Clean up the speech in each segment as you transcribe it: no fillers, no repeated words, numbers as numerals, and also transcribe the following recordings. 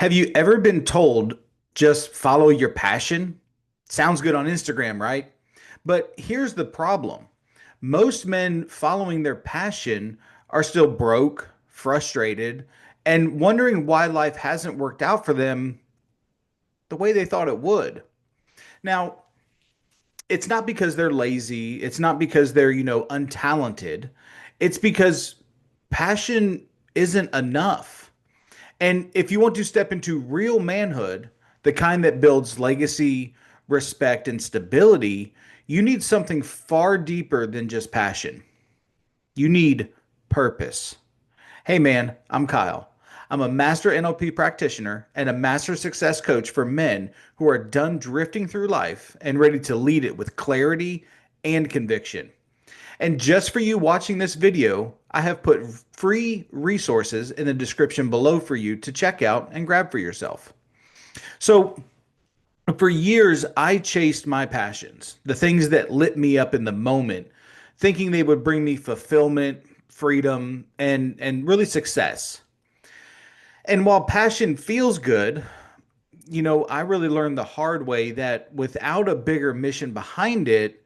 Have you ever been told just follow your passion? Sounds good on Instagram, right? But here's the problem. Most men following their passion are still broke, frustrated, and wondering why life hasn't worked out for them the way they thought it would. Now, it's not because they're lazy, it's not because they're, untalented. It's because passion isn't enough. And if you want to step into real manhood, the kind that builds legacy, respect, and stability, you need something far deeper than just passion. You need purpose. Hey man, I'm Kyle. I'm a master NLP practitioner and a master success coach for men who are done drifting through life and ready to lead it with clarity and conviction. And just for you watching this video, I have put free resources in the description below for you to check out and grab for yourself. So, for years, I chased my passions, the things that lit me up in the moment, thinking they would bring me fulfillment, freedom, and really success. And while passion feels good, I really learned the hard way that without a bigger mission behind it,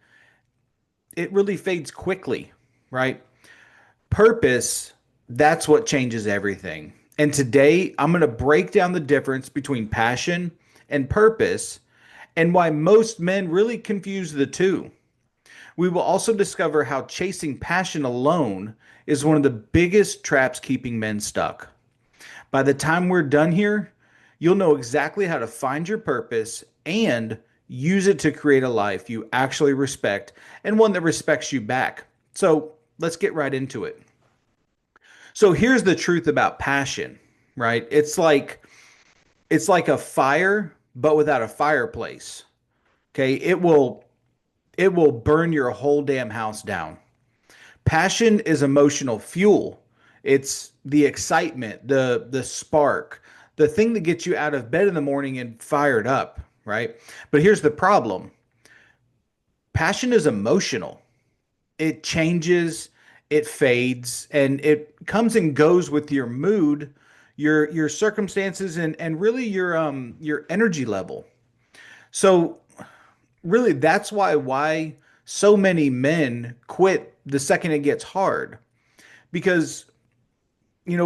it really fades quickly, right? Purpose, that's what changes everything. And today, I'm going to break down the difference between passion and purpose and why most men really confuse the two. We will also discover how chasing passion alone is one of the biggest traps keeping men stuck. By the time we're done here, you'll know exactly how to find your purpose and use it to create a life you actually respect and one that respects you back. So let's get right into it. So here's the truth about passion, right? It's like a fire, but without a fireplace. Okay, it will burn your whole damn house down. Passion is emotional fuel. It's the excitement, the spark, the thing that gets you out of bed in the morning and fired up, right? But here's the problem. Passion is emotional. It changes, it fades, and it comes and goes with your mood, your circumstances, and really your energy level. So really that's why so many men quit the second it gets hard because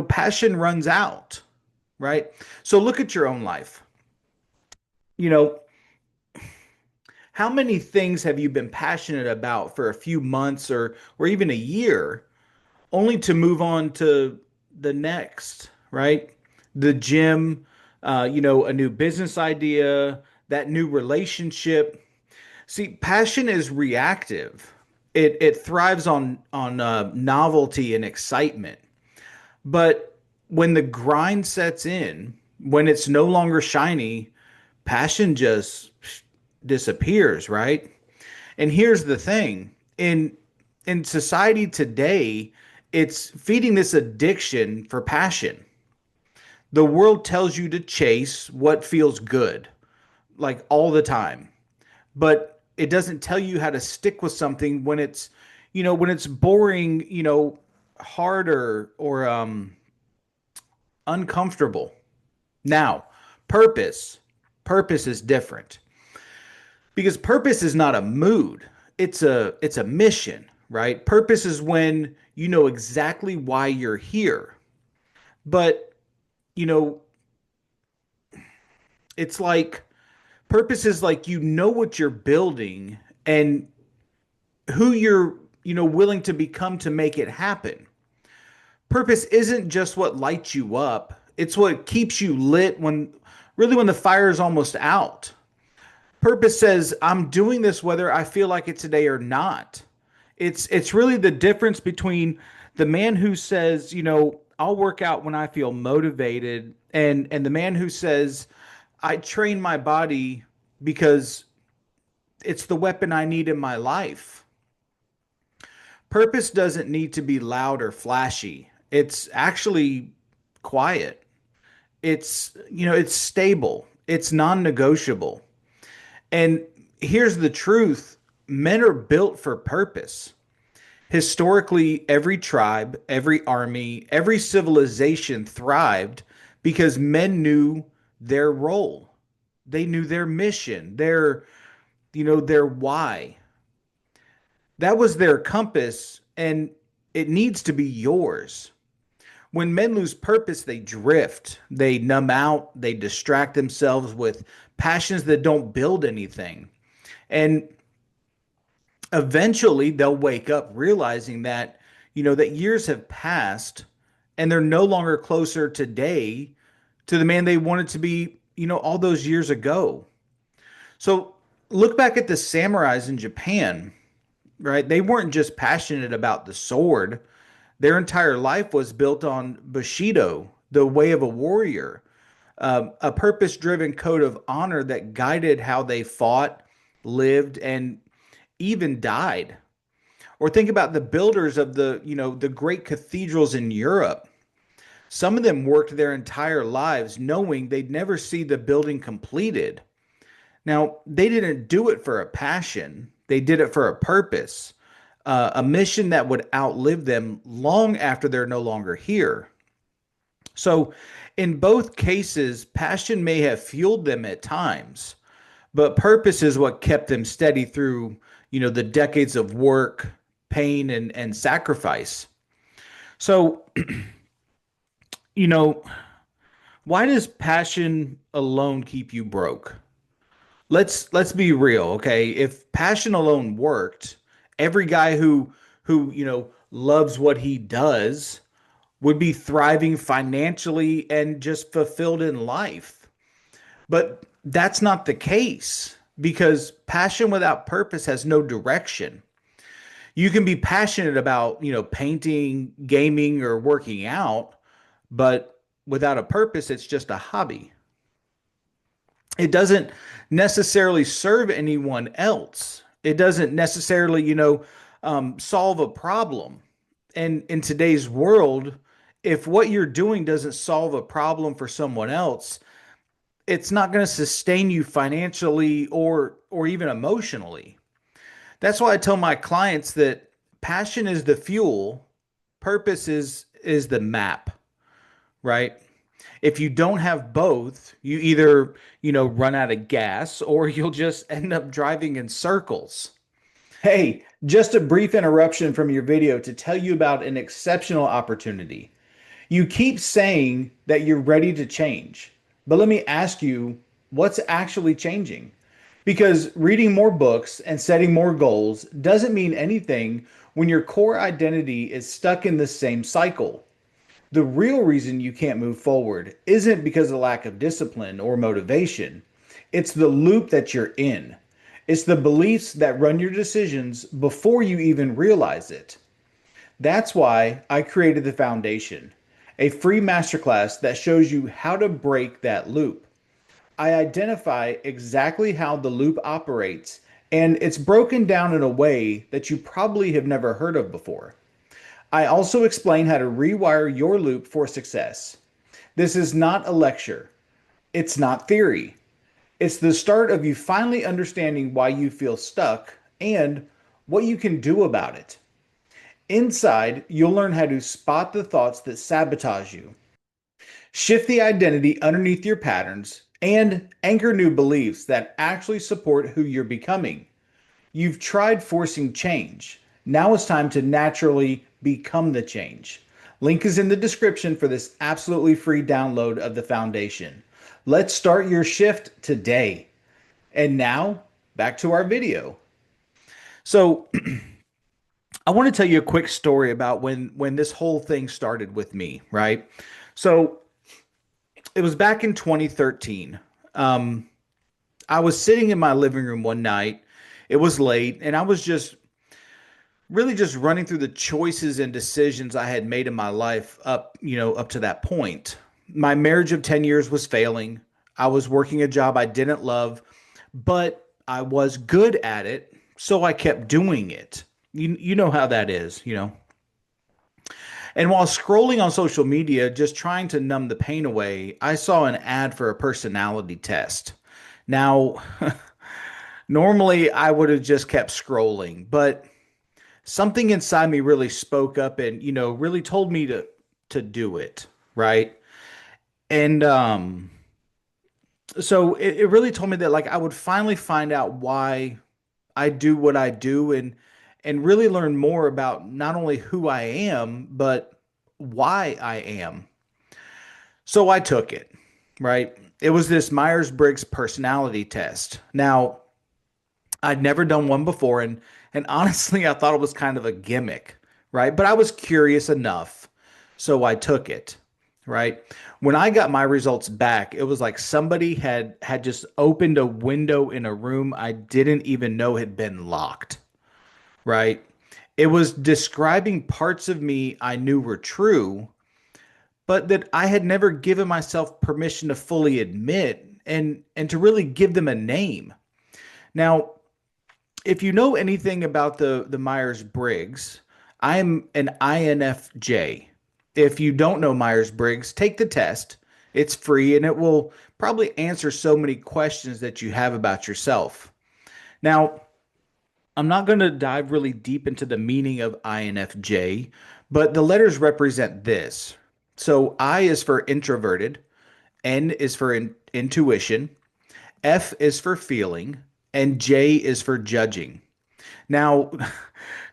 passion runs out, right? So look at your own life. You know, how many things have you been passionate about for a few months or even a year only to move on to the next, right? The gym, a new business idea, that new relationship. See, passion is reactive. It thrives on novelty and excitement. But when the grind sets in, when it's no longer shiny, passion just disappears, right? And here's the thing. In society today, it's feeding this addiction for passion. The world tells you to chase what feels good, like all the time. But it doesn't tell you how to stick with something when it's boring, harder or uncomfortable. Now, purpose. Purpose is different because purpose is not a mood. It's a mission, right? Purpose is when you know exactly why you're here. But, you know, it's like purpose is like you know what you're building and who you're, willing to become to make it happen. Purpose isn't just what lights you up. It's what keeps you lit when the fire is almost out. Purpose says, I'm doing this whether I feel like it today or not. It's really the difference between the man who says, I'll work out when I feel motivated and the man who says, I train my body because it's the weapon I need in my life. Purpose doesn't need to be loud or flashy. It's actually quiet. It's stable. It's non-negotiable. And here's the truth. Men are built for purpose. Historically, every tribe, every army, every civilization thrived because men knew their role. They knew their mission, their why. That was their compass, and it needs to be yours. When men lose purpose, they drift, they numb out, they distract themselves with passions that don't build anything. And eventually they'll wake up realizing that years have passed and they're no longer closer today to the man they wanted to be all those years ago. So look back at the samurais in Japan, right? They weren't just passionate about the sword. Their entire life was built on Bushido, the way of a warrior, a purpose driven code of honor that guided how they fought, lived, and even died. Or think about the builders of the great cathedrals in Europe. Some of them worked their entire lives knowing they'd never see the building completed. Now, they didn't do it for a passion, they did it for a purpose, a mission that would outlive them long after they're no longer here. So, in both cases, passion may have fueled them at times, but purpose is what kept them steady through the decades of work, pain, and sacrifice. So, you know, why does passion alone keep you broke? Let's be real, okay? If passion alone worked, every guy who loves what he does would be thriving financially and just fulfilled in life. But that's not the case because passion without purpose has no direction. You can be passionate about painting, gaming, or working out, but without a purpose, it's just a hobby. It doesn't necessarily serve anyone else. It doesn't necessarily solve a problem. And in today's world, if what you're doing doesn't solve a problem for someone else, it's not going to sustain you financially or even emotionally. That's why I tell my clients that passion is the fuel, purpose is the map, right? If you don't have both, you either run out of gas or you'll just end up driving in circles. Hey, just a brief interruption from your video to tell you about an exceptional opportunity. You keep saying that you're ready to change, but let me ask you, what's actually changing? Because reading more books and setting more goals doesn't mean anything when your core identity is stuck in the same cycle. The real reason you can't move forward isn't because of lack of discipline or motivation. It's the loop that you're in. It's the beliefs that run your decisions before you even realize it. That's why I created the foundation, a free masterclass that shows you how to break that loop. I identify exactly how the loop operates, and it's broken down in a way that you probably have never heard of before. I also explain how to rewire your loop for success. This is not a lecture, it's not theory. It's the start of you finally understanding why you feel stuck and what you can do about it. Inside, you'll learn how to spot the thoughts that sabotage you, shift the identity underneath your patterns, and anchor new beliefs that actually support who you're becoming. You've tried forcing change. Now it's time to naturally become the change. Link is in the description for this absolutely free download of the foundation. Let's start your shift today. And now, back to our video. So, I want to tell you a quick story about when this whole thing started with me, right? So, it was back in 2013. Um, I was sitting in my living room one night. It was late, and I was just really just running through the choices and decisions I had made in my life up to that point. My marriage of 10 years was failing. I was working a job I didn't love, but I was good at it, so I kept doing it. You know how that is. And while scrolling on social media, just trying to numb the pain away, I saw an ad for a personality test. Now, normally I would have just kept scrolling, but something inside me really spoke up and really told me to do it, right? And So it really told me that like I would finally find out why I do what I do and really learn more about not only who I am, but why I am. So I took it, right? It was this Myers-Briggs personality test. Now, I'd never done one before, and honestly, I thought it was kind of a gimmick, right? But I was curious enough, so I took it, right? When I got my results back, it was like somebody had just opened a window in a room I didn't even know had been locked, right? It was describing parts of me I knew were true, but that I had never given myself permission to fully admit and to really give them a name. Now, if you know anything about the Myers-Briggs, I'm an INFJ. If you don't know Myers-Briggs, take the test. It's free and it will probably answer so many questions that you have about yourself. Now, I'm not going to dive really deep into the meaning of INFJ, but the letters represent this. So I is for introverted, N is for intuition, F is for feeling, and J is for judging. Now,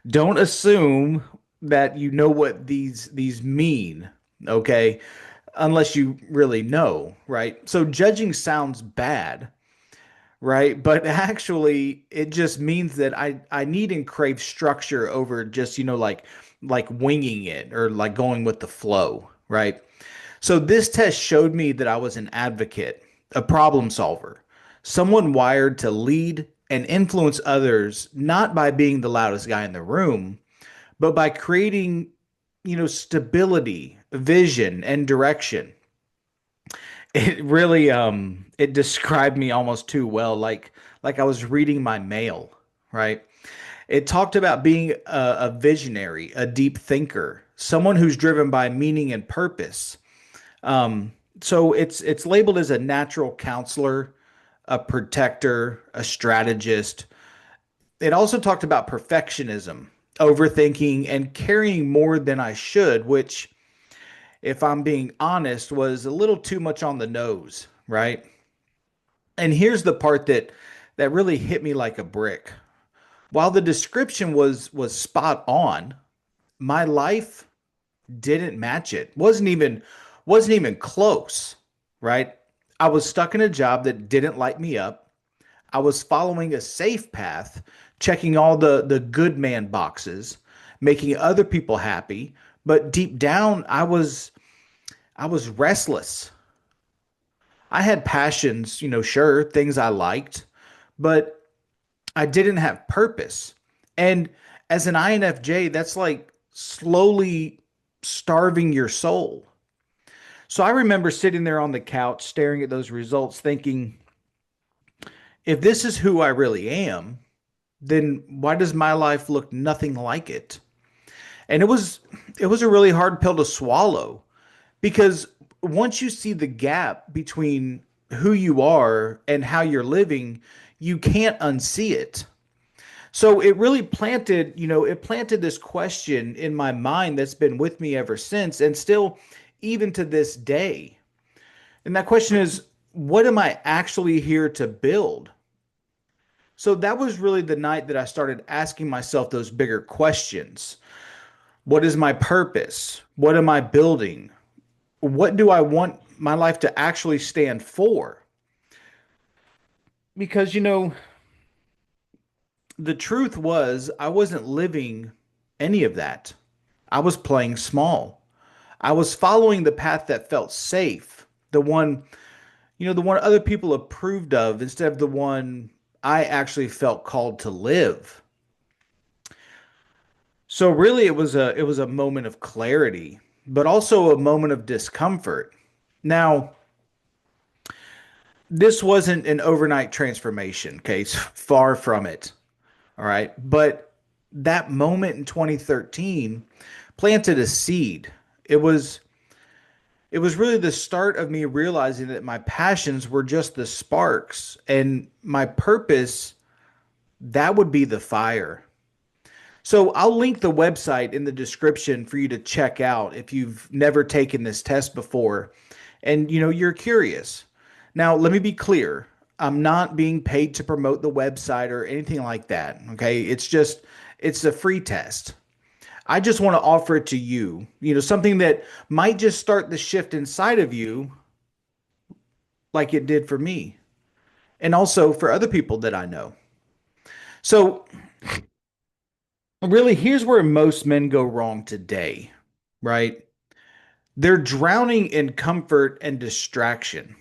don't assume that you know what these mean, okay? Unless you really know, right? So judging sounds bad, right? But actually it just means that I need and crave structure over just, like winging it or like going with the flow, right? So this test showed me that I was an advocate, a problem solver, someone wired to lead and influence others, not by being the loudest guy in the room, but by creating, stability, vision, and direction. It really it described me almost too well, like I was reading my mail, right? It talked about being a visionary, a deep thinker, someone who's driven by meaning and purpose. So it's labeled as a natural counselor, a protector, a strategist. It also talked about perfectionism, overthinking, and carrying more than I should, which, if I'm being honest, was a little too much on the nose, right? And here's the part that really hit me like a brick. While the description was spot on, my life didn't match it. Wasn't even close, right? I was stuck in a job that didn't light me up. I was following a safe path, checking all the good man boxes, making other people happy, but deep down I was restless. I had passions, sure, things I liked, but I didn't have purpose. And as an INFJ, that's like slowly starving your soul. So I remember sitting there on the couch staring at those results thinking, if this is who I really am, then why does my life look nothing like it? And it was a really hard pill to swallow because once you see the gap between who you are and how you're living, you can't unsee it. So it really planted this question in my mind that's been with me ever since and still even to this day. And that question is, what am I actually here to build? So that was really the night that I started asking myself those bigger questions. What is my purpose? What am I building? What do I want my life to actually stand for? Because, the truth was, I wasn't living any of that. I was playing small. I was following the path that felt safe, the one other people approved of instead of the one I actually felt called to live. So really it was a moment of clarity, but also a moment of discomfort. Now, this wasn't an overnight transformation, okay? It's far from it. All right. But that moment in 2013 planted a seed. It was it was really the start of me realizing that my passions were just the sparks and my purpose, that would be the fire. So I'll link the website in the description for you to check out if you've never taken this test before and you're curious. Now, let me be clear. I'm not being paid to promote the website or anything like that. Okay. It's a free test. I just want to offer it to you, something that might just start the shift inside of you, like it did for me, and also for other people that I know. So, really, here's where most men go wrong today, right? They're drowning in comfort and distraction.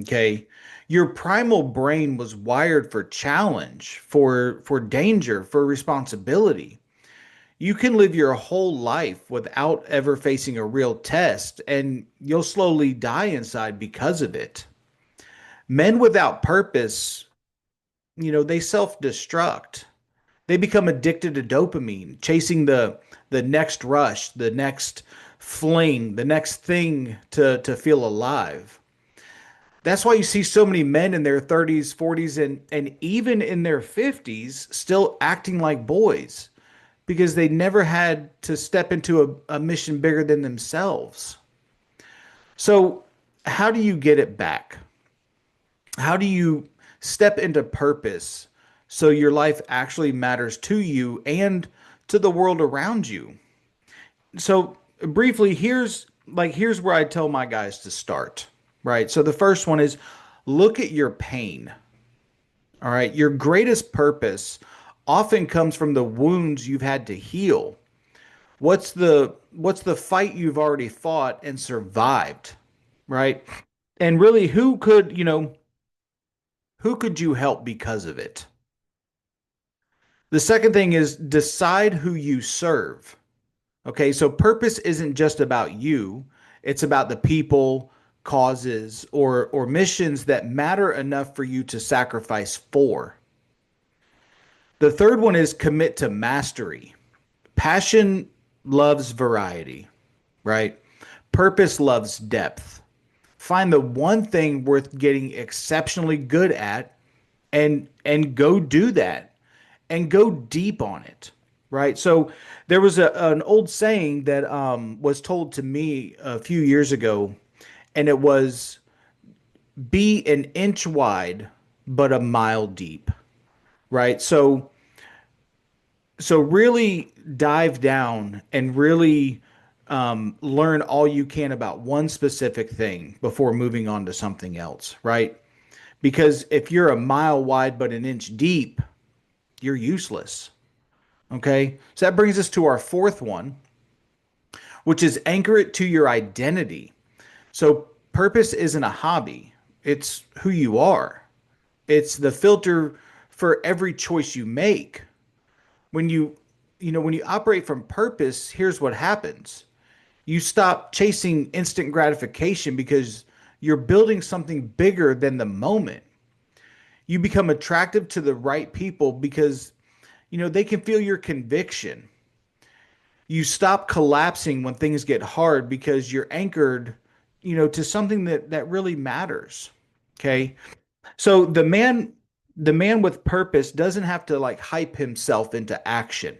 Okay. Your primal brain was wired for challenge, for danger, for responsibility. You can live your whole life without ever facing a real test, and you'll slowly die inside because of it. Men without purpose, they self-destruct. They become addicted to dopamine, chasing the next rush, the next fling, the next thing to feel alive. That's why you see so many men in their 30s, 40s, and even in their 50s still acting like boys because they never had to step into a mission bigger than themselves. So, how do you get it back? How do you step into purpose so your life actually matters to you and to the world around you? So, briefly, here's where I tell my guys to start, right? So the first one is look at your pain. All right. Your greatest purpose often comes from the wounds you've had to heal. What's the fight you've already fought and survived, right? And really, who could you help because of it? The second thing is decide who you serve. Okay, so purpose isn't just about you, it's about the people, causes, or missions that matter enough for you to sacrifice for. The third one is commit to mastery. Passion loves variety, right? Purpose loves depth. Find the one thing worth getting exceptionally good at and go do that and go deep on it, right? So there was an old saying that was told to me a few years ago, and it was be an inch wide but a mile deep, right? So really dive down and really learn all you can about one specific thing before moving on to something else, right? Because if you're a mile wide but an inch deep, you're useless. Okay. So that brings us to our fourth one, which is anchor it to your identity. So purpose isn't a hobby, it's who you are, it's the filter for every choice you make. When when you operate from purpose, here's what happens. You stop chasing instant gratification because you're building something bigger than the moment. You become attractive to the right people because they can feel your conviction. You stop collapsing when things get hard because you're anchored, to something that really matters. Okay? So the man with purpose doesn't have to like hype himself into action.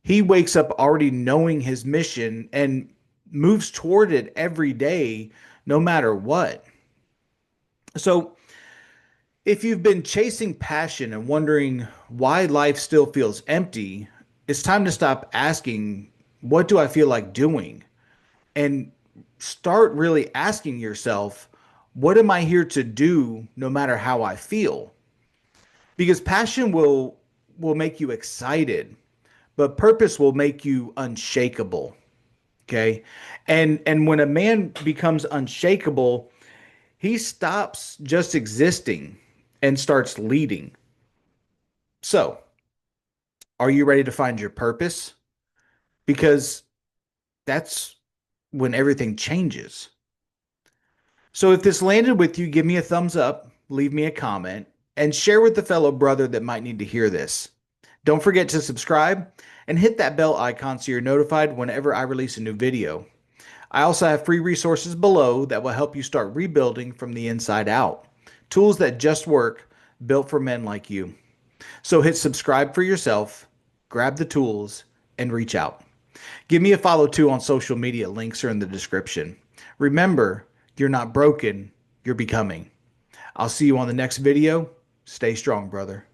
He wakes up already knowing his mission and moves toward it every day, no matter what. So, if you've been chasing passion and wondering why life still feels empty, it's time to stop asking, what do I feel like doing? And start really asking yourself, what am I here to do no matter how I feel? Because passion will make you excited, but purpose will make you unshakable. Okay. And when a man becomes unshakable, he stops just existing and starts leading. So, are you ready to find your purpose? Because that's when everything changes. So, if this landed with you, give me a thumbs up, leave me a comment, and share with the fellow brother that might need to hear this. Don't forget to subscribe and hit that bell icon so you're notified whenever I release a new video. I also have free resources below that will help you start rebuilding from the inside out. Tools that just work, built for men like you. So hit subscribe for yourself, grab the tools, and reach out. Give me a follow too on social media. Links are in the description. Remember, you're not broken, you're becoming. I'll see you on the next video. Stay strong, brother.